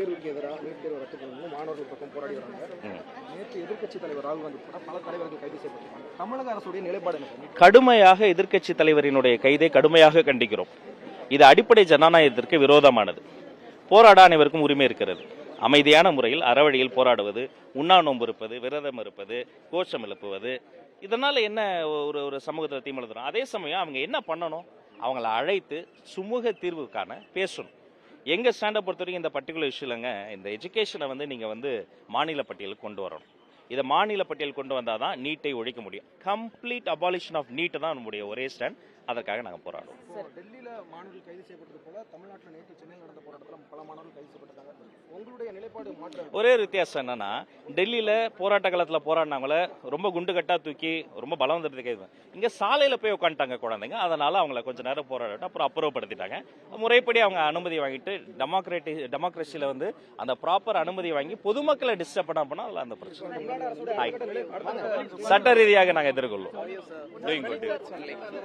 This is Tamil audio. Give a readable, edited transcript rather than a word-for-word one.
தேர்வுக்கு எதிராக நீட் தேர்வு ரத்து பண்ணணும் மாணவர்கள் பக்கம் போராடி வராங்க. நேற்று எதிர்க்கட்சி தலைவர் ராகுல் காந்தி கூட பல தலைவர்கள் கைது செய்யப்பட்டிருக்காங்க. தமிழக அரசுடைய நிலைப்பாடு என்ன? கடுமையாக எதிர்க்கட்சி தலைவரினுடைய கைதை கடுமையாக கண்டிக்கிறோம். இது அடிப்படை ஜனநாயகத்திற்கு விரோதமானது. போராட அனைவருக்கும் உரிமை இருக்கிறது. அமைதியான முறையில் அறவழியில் போராடுவது, உண்ணா நோன்பு இருப்பது, விரதம் இருப்பது, கோஷம் எழுப்புவது, இதனால என்ன ஒரு சமூகத்தில் தீமழுதுறோம். அதே சமயம் அவங்க என்ன பண்ணணும், அவங்கள அழைத்து சுமூக தீர்வுக்கான பேசணும். எங்க ஸ்டாண்டை பொறுத்த வரைக்கும் இந்த பர்டிகுலர் இஷ்யூலங்க, இந்த எஜுகேஷனை நீங்க மாநில பட்டியலுக்கு கொண்டு வரணும். இதை மாநில பட்டியல் கொண்டு வந்தால் தான் நீட்டை ஒழிக்க முடியும். கம்ப்ளீட் அபாலிஷன் ஆஃப் நீட் தான் நம்முடைய ஒரே ஸ்டாண்ட். அதற்காக நாங்கள் போராடுவோம். டெல்லியில் மாணவர்கள் கைது செய்யப்பட்டது போல தமிழ்நாட்டில் நேற்று சென்னையில் நடந்த போராட்டத்தில் பல மாணவர்கள் கைது செய்யப்பட்டாங்க. உங்களுடைய நிலைப்பாடு மாற்ற ஒரே வித்தியாசம் என்னன்னா, டெல்லியில போராட்ட காலத்தில் போராடினவங்கள ரொம்ப குண்டு கட்டா தூக்கி ரொம்ப பலவந்தத்துக்கு இங்க சாலையில போய் உட்காந்துட்டாங்க குழந்தைங்க. அதனால அவங்கள கொஞ்ச நேரம் போராடிட்டு அப்புறம் அப்புறப்படுத்திட்டாங்க. முறைப்படி அவங்க அனுமதி வாங்கிட்டு டெமோக்ரஸியில அந்த ப்ராப்பர் அனுமதி வாங்கி பொதுமக்களை டிஸ்டர்ப் பண்ண அந்த பிரச்சனை சட்ட ரீதியாக நாங்கள் எதிர்கொள்ளும்.